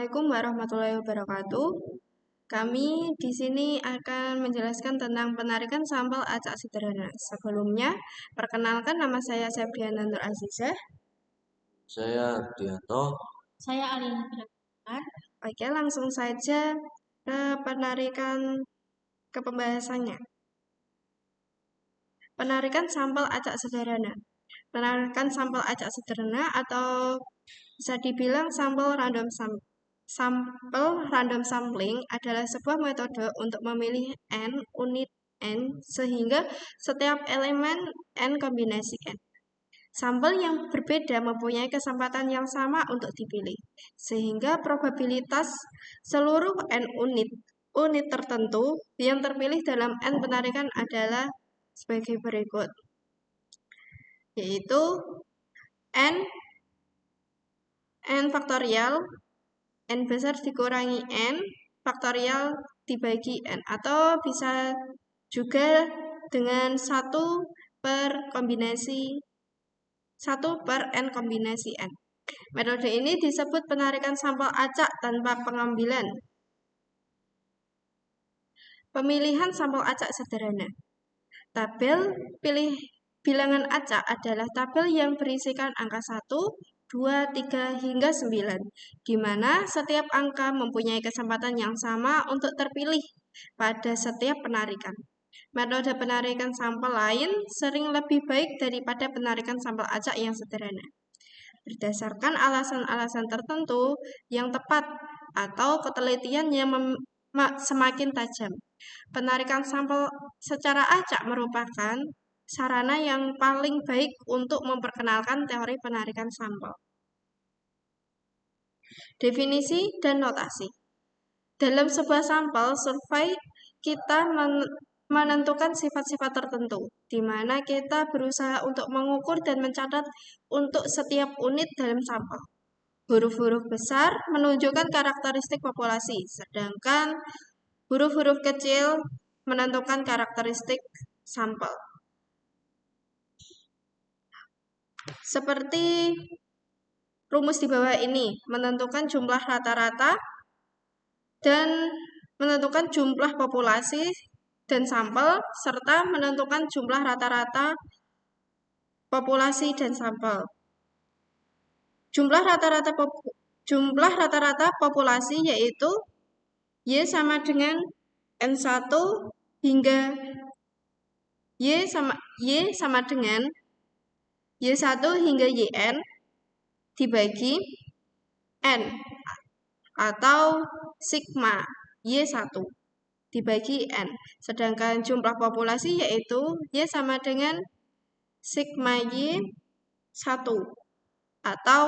Assalamualaikum warahmatullahi wabarakatuh. Kami di sini akan menjelaskan tentang penarikan sampel acak sederhana. Sebelumnya, perkenalkan nama saya Septriana Nur Azizah. Saya Ardianto. Saya Alina Birakan. Oke, langsung saja ke pembahasannya. Penarikan sampel acak sederhana. Penarikan sampel acak sederhana atau bisa dibilang sampel random sampling adalah sebuah metode untuk memilih unit N sehingga setiap elemen N kombinasi N. Sampel yang berbeda mempunyai kesempatan yang sama untuk dipilih, sehingga probabilitas seluruh N unit tertentu yang terpilih dalam N penarikan adalah sebagai berikut, yaitu N faktorial, N besar dikurangi N faktorial dibagi N, atau bisa juga dengan 1 per N kombinasi N. Metode ini disebut penarikan sampel acak tanpa pengambilan. Pemilihan sampel acak sederhana. Tabel bilangan acak adalah tabel yang berisikan angka 1, 2, 3, hingga 9, di mana setiap angka mempunyai kesempatan yang sama untuk terpilih pada setiap penarikan. Metode penarikan sampel lain sering lebih baik daripada penarikan sampel acak yang sederhana, berdasarkan alasan-alasan tertentu yang tepat atau ketelitian yang semakin tajam. Penarikan sampel secara acak merupakan sarana yang paling baik untuk memperkenalkan teori penarikan sampel. Definisi dan notasi. Dalam sebuah sampel survei, kita menentukan sifat-sifat tertentu, di mana kita berusaha untuk mengukur dan mencatat untuk setiap unit dalam sampel. Huruf-huruf besar menunjukkan karakteristik populasi, sedangkan huruf-huruf kecil menentukan karakteristik sampel. Seperti rumus di bawah ini, menentukan jumlah rata-rata dan menentukan jumlah populasi dan sampel, serta menentukan jumlah rata-rata populasi dan sampel. Jumlah rata-rata populasi yaitu Y sama dengan N1 hingga Y sama dengan Y1 hingga YN dibagi N, atau sigma Y1 dibagi N. Sedangkan jumlah populasi yaitu Y sama dengan sigma Y1 atau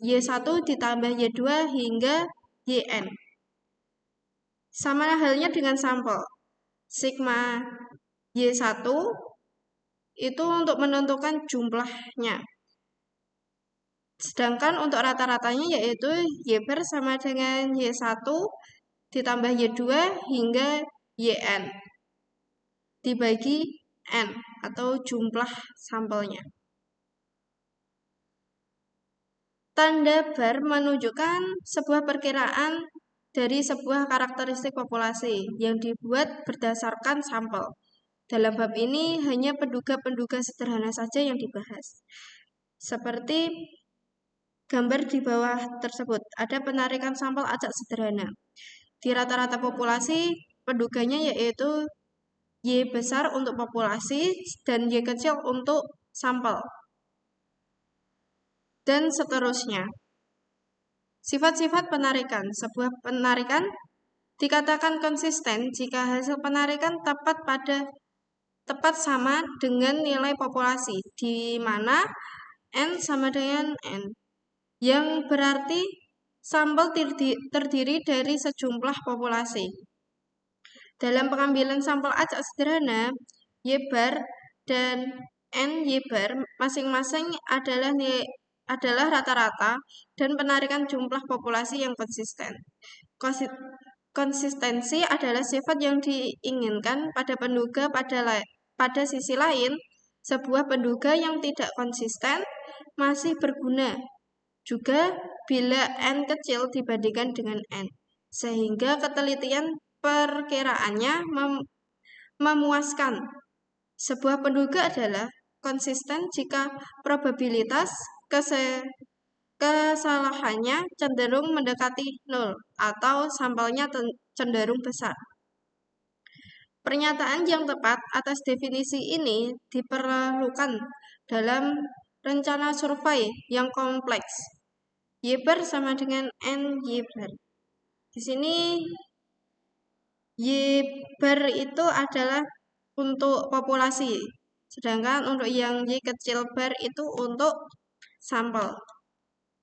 Y1 ditambah Y2 hingga YN. Sama halnya dengan sampel. Sigma Y1 itu untuk menentukan jumlahnya. Sedangkan untuk rata-ratanya yaitu Y bar sama dengan Y1 ditambah Y2 hingga YN dibagi N atau jumlah sampelnya. Tanda bar menunjukkan sebuah perkiraan dari sebuah karakteristik populasi yang dibuat berdasarkan sampel. Dalam bab ini hanya penduga-penduga sederhana saja yang dibahas. Seperti gambar di bawah tersebut, ada penarikan sampel acak sederhana. Di rata-rata populasi, penduganya yaitu Y besar untuk populasi dan Y kecil untuk sampel, dan seterusnya. Sifat-sifat penarikan. Sebuah penarikan dikatakan konsisten jika hasil penarikan tepat sama dengan nilai populasi, di mana N sama dengan N, yang berarti sampel terdiri dari sejumlah populasi. Dalam pengambilan sampel acak sederhana, Y bar dan N Y bar masing-masing adalah rata-rata dan penarikan jumlah populasi yang konsisten. Konsistensi adalah sifat yang diinginkan pada penduga. Pada sisi lain, sebuah penduga yang tidak konsisten masih berguna juga bila N kecil dibandingkan dengan N, sehingga ketelitian perkiraannya memuaskan. Sebuah penduga adalah konsisten jika probabilitas kesalahannya cenderung mendekati 0 atau sampelnya cenderung besar. Pernyataan yang tepat atas definisi ini diperlukan dalam rencana survei yang kompleks. Y bar sama dengan N Y bar. Di sini Y bar itu adalah untuk populasi, sedangkan untuk yang Y kecil bar itu untuk sampel.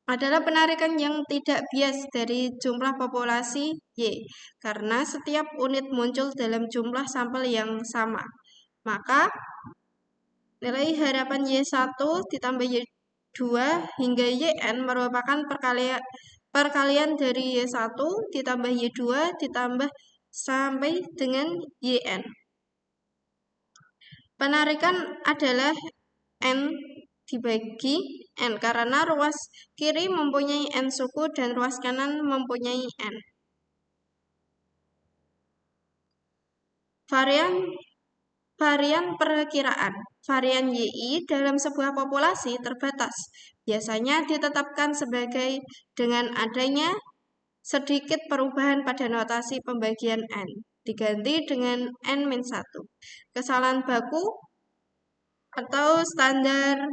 Adalah penarikan yang tidak bias dari jumlah populasi Y, karena setiap unit muncul dalam jumlah sampel yang sama. Maka, nilai harapan Y1 ditambah Y2 hingga Yn merupakan perkalian dari Y1 ditambah Y2 ditambah sampai dengan Yn. Penarikan adalah N dibagi N karena ruas kiri mempunyai N suku dan ruas kanan mempunyai N. Varian perkiraan. Varian YI dalam sebuah populasi terbatas. Biasanya ditetapkan sebagai dengan adanya sedikit perubahan pada notasi pembagian N, diganti dengan N-1. Kesalahan baku atau standar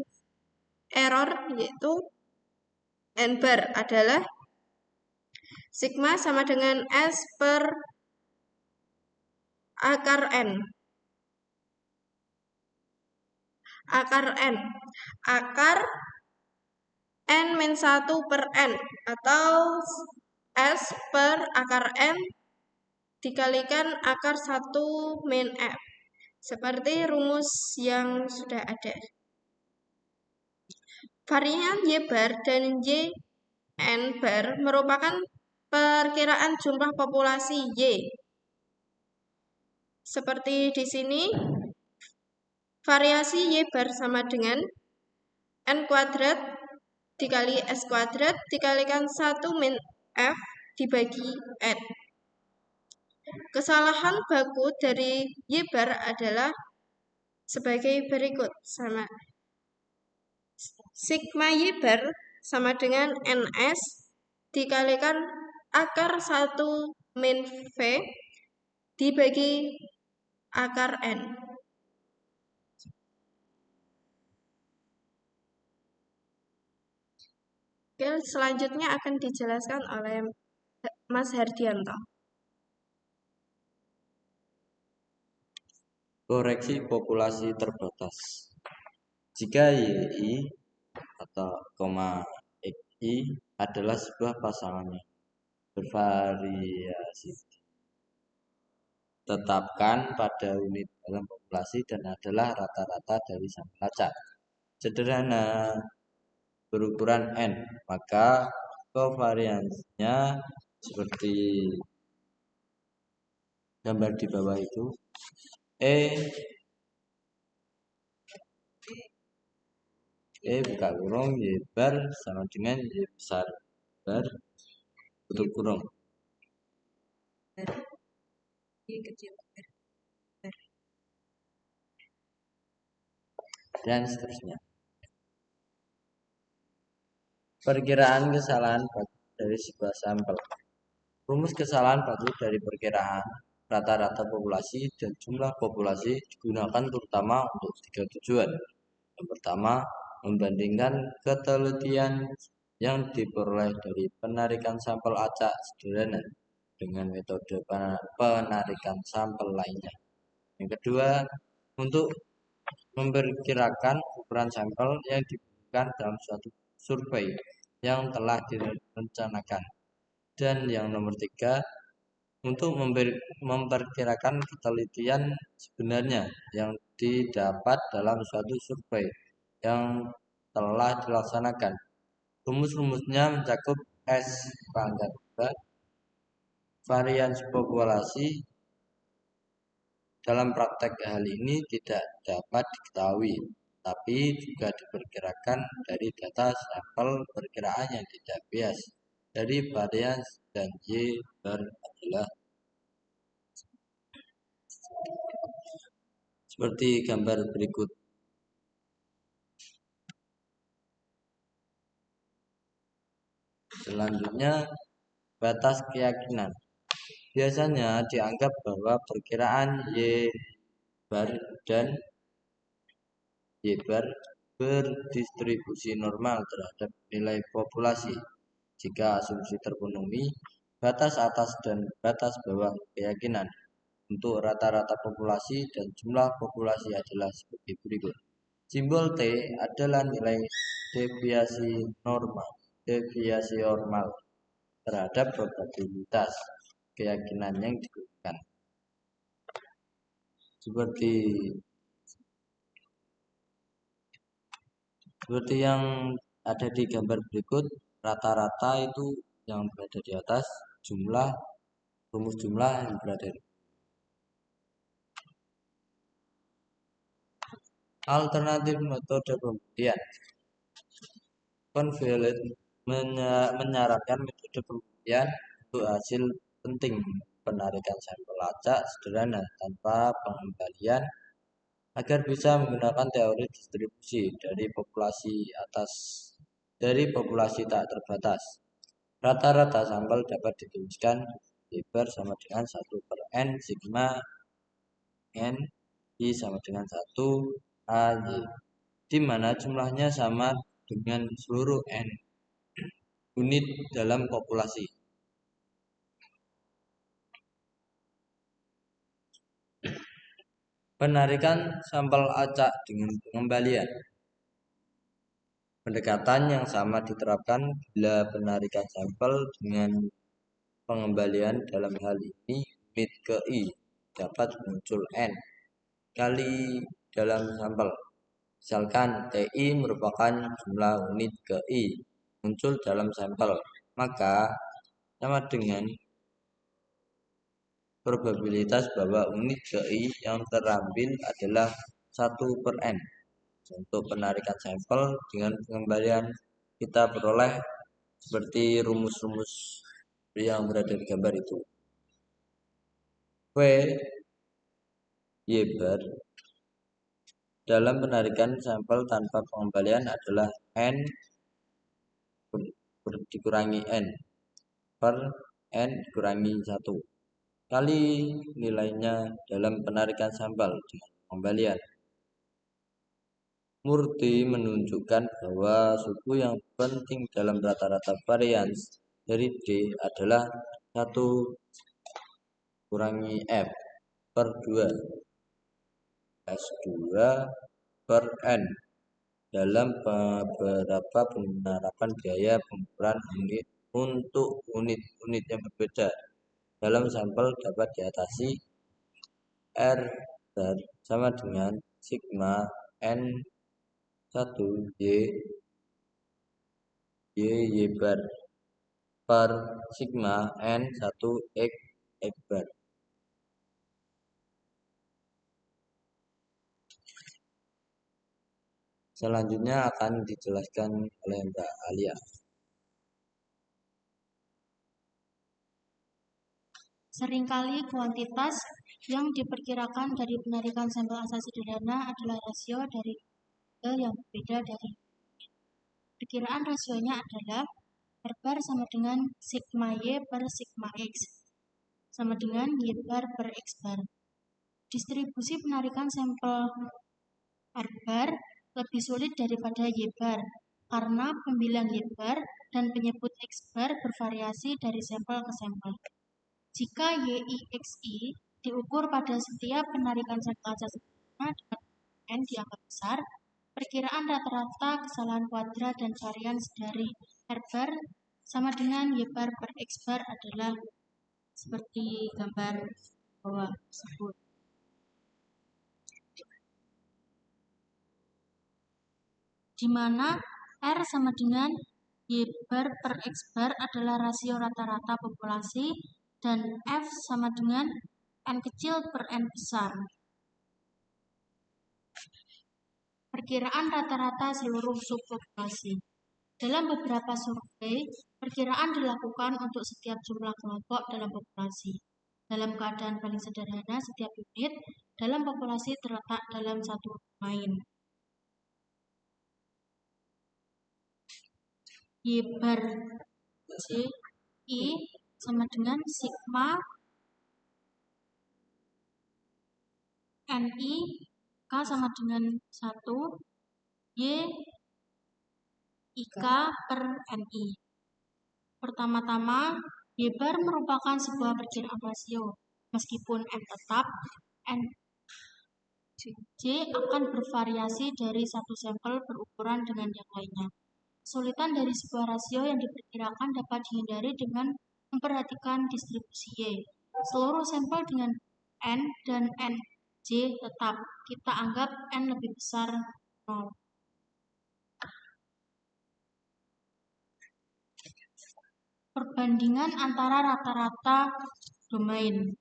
error yaitu N bar adalah sigma sama dengan S per akar N. Akar N. Akar N-1 per N atau S per akar N dikalikan akar 1 min F. Seperti rumus yang sudah ada. Varian Y bar dan Yn bar merupakan perkiraan jumlah populasi Y. Seperti di sini, variasi Y bar sama dengan N kuadrat dikali S kuadrat dikalikan 1 min F dibagi N. Kesalahan baku dari Y bar adalah sebagai berikut. Sigma Y bar sama dengan NS dikalikan akar 1 min V dibagi akar N. Oke, selanjutnya akan dijelaskan oleh Mas Hardianto. Koreksi populasi terbatas. Jika YI atau XI adalah sebuah pasangan yang bervariasi, tetapkan pada unit dalam populasi dan adalah rata-rata dari sampel acak. Sederhana berukuran N, maka kovariansinya seperti gambar di bawah itu. Buka kurung Y bar sama dengan Y besar bar tutup kurung. Dan seterusnya. Perkiraan kesalahan baku dari sebuah sampel. Rumus kesalahan baku dari perkiraan rata-rata populasi dan jumlah populasi digunakan terutama untuk 3 tujuan. Yang pertama, membandingkan ketelitian yang diperoleh dari penarikan sampel acak sederhana dengan metode penarikan sampel lainnya. Yang kedua, untuk memperkirakan ukuran sampel yang dibutuhkan dalam suatu survei yang telah direncanakan. Dan yang nomor 3, untuk memperkirakan ketelitian sebenarnya yang didapat dalam suatu survei yang telah dilaksanakan. Rumus-rumusnya mencakup S pangkat 2, variasi populasi. Dalam praktek hal ini tidak dapat diketahui, tapi juga diperkirakan dari data sampel perkiraan yang tidak bias dari varians dan Y bar adalah seperti gambar berikut. Selanjutnya, batas keyakinan. Biasanya dianggap bahwa perkiraan Y bar dan Y bar berdistribusi normal terhadap nilai populasi. Jika asumsi terpenuhi, batas atas dan batas bawah keyakinan untuk rata-rata populasi dan jumlah populasi adalah sebagai berikut. Simbol T adalah nilai deviasi normal terhadap probabilitas keyakinan yang digunakan. Seperti yang ada di gambar berikut, rata-rata itu yang berada di atas, rumus jumlah yang berada di alternatif metode pembuktian. Convalet menyarankan metode pembuktian untuk hasil penting penarikan sampel acak sederhana tanpa pengembalian agar bisa menggunakan teori distribusi dari populasi tak terbatas. Rata-rata sampel dapat dituliskan Y bar sama dengan 1/n sigma n I sama dengan 1 AY, di mana jumlahnya sama dengan seluruh N unit dalam populasi. Penarikan sampel acak dengan pengembalian. Pendekatan yang sama diterapkan bila penarikan sampel dengan pengembalian. Dalam hal ini unit ke I dapat muncul N kali dalam sampel. Misalkan TI merupakan jumlah unit ke I muncul dalam sampel, maka sama dengan probabilitas bahwa unit ke I yang terambil adalah 1/n. Untuk penarikan sampel dengan pengembalian kita peroleh seperti rumus-rumus yang berada di gambar itu. V Y bar dalam penarikan sampel tanpa pengembalian adalah N dikurangi N per N dikurangi 1 kali nilainya dalam penarikan sampel dengan pengembalian. Murti menunjukkan bahwa suku yang penting dalam rata-rata varians dari D adalah 1 kurangi F per 2 S2 per N dalam beberapa penerapan biaya pengukuran unit untuk unit-unit yang berbeda dalam sampel dapat diatasi. R bar sama dengan sigma N 1 Y bar per sigma N 1 X bar. Selanjutnya akan dijelaskan oleh Mbak Alia. Seringkali kuantitas yang diperkirakan dari penarikan sampel acak sederhana adalah rasio dari yang berbeda dari. Perkiraan rasionya adalah R bar sama dengan sigma Y per sigma X sama dengan Y bar per X bar. Distribusi penarikan sampel R bar lebih sulit daripada Y bar karena pembilang Y bar dan penyebut X bar bervariasi dari sampel ke sampel. Jika YIXI diukur pada setiap penarikan sampel acak sederhana dengan N dianggap besar, perkiraan rata-rata kesalahan kuadrat dan varians dari R bar sama dengan Y bar per X bar adalah seperti gambar bawah tersebut. Di mana R sama dengan Y bar per X bar adalah rasio rata-rata populasi dan F sama dengan N kecil per N besar. perkiraan rata-rata seluruh subpopulasi. Dalam beberapa survei, perkiraan dilakukan untuk setiap jumlah kelompok dalam populasi. Dalam keadaan paling sederhana, setiap unit dalam populasi terletak dalam satu domain. Y bar J I sama dengan sigma NI K sama dengan 1 Y IK per NI. Pertama-tama, Y bar merupakan sebuah perkiraan rasio. Meskipun N tetap, N J akan bervariasi dari satu sampel berukuran dengan yang lainnya. Kesulitan dari sebuah rasio yang diperkirakan dapat dihindari dengan memperhatikan distribusi Y. Seluruh sampel dengan N dan NJ tetap. Kita anggap N lebih besar 0. Perbandingan antara rata-rata domain.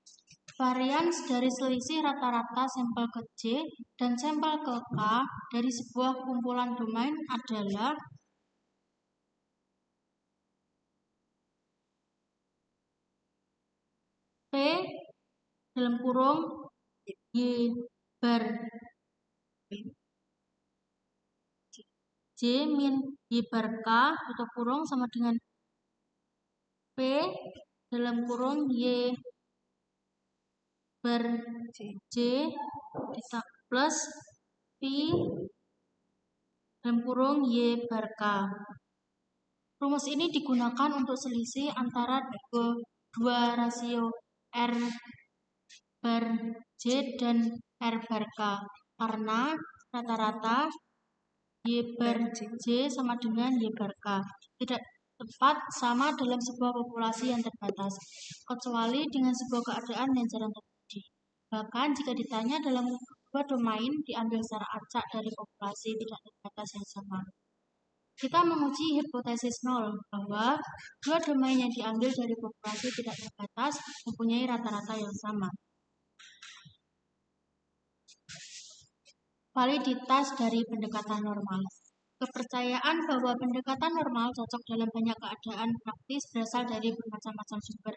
Varians dari selisih rata-rata sampel ke J dan sampel ke K dari sebuah kumpulan domain adalah P dalam kurung Y bar J min Y bar K tutup kurung sama dengan P dalam kurung Y bar J plus P dalam kurung Y bar K. Rumus ini digunakan untuk selisih antara dua rasio R bar J dan R bar K karena rata-rata Y bar J sama dengan Y bar K tidak tepat sama dalam sebuah populasi yang terbatas, kecuali dengan sebuah keadaan yang jarang terjadi. Bahkan jika ditanya dalam dua domain diambil secara acak dari populasi tidak terbatas yang sama. Kita menguji hipotesis 0 bahwa dua domain yang diambil dari populasi tidak terbatas mempunyai rata-rata yang sama. Validitas dari pendekatan normal. Kepercayaan bahwa pendekatan normal cocok dalam banyak keadaan praktis berasal dari bermacam-macam sumber.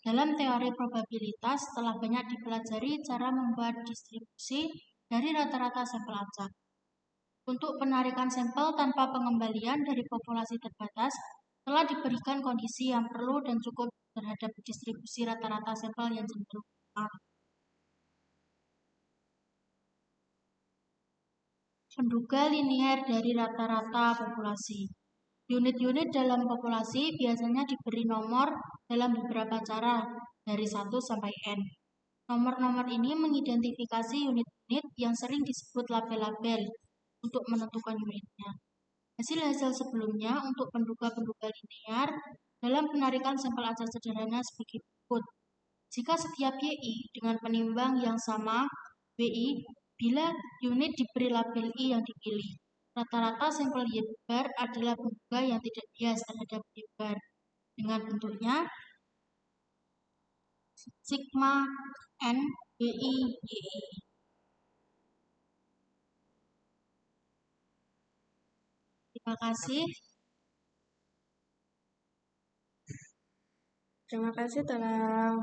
Dalam teori probabilitas telah banyak dipelajari cara membuat distribusi dari rata-rata sampel acak. Untuk penarikan sampel tanpa pengembalian dari populasi terbatas, telah diberikan kondisi yang perlu dan cukup terhadap distribusi rata-rata sampel yang cenderung normal. Penduga linier dari rata-rata populasi. Unit-unit dalam populasi biasanya diberi nomor dalam beberapa cara, dari 1 sampai N. Nomor-nomor ini mengidentifikasi unit-unit yang sering disebut label-label untuk menentukan unitnya. Hasil-hasil sebelumnya untuk penduga-penduga linear dalam penarikan sampel acak sederhana sebagai berikut. Jika setiap YI dengan penimbang yang sama WI, bila unit diberi label I yang dipilih, rata-rata sampel Y bar adalah penduga yang tidak bias terhadap Y bar dengan bentuknya sigma N WI YI. Terima kasih. Terima kasih telah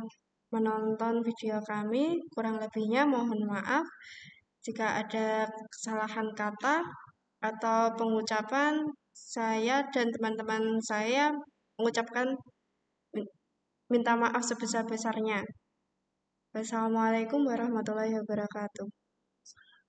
menonton video kami. Kurang lebihnya mohon maaf jika ada kesalahan kata atau pengucapan. Saya dan teman-teman saya mengucapkan minta maaf sebesar-besarnya. Wassalamualaikum warahmatullahi wabarakatuh.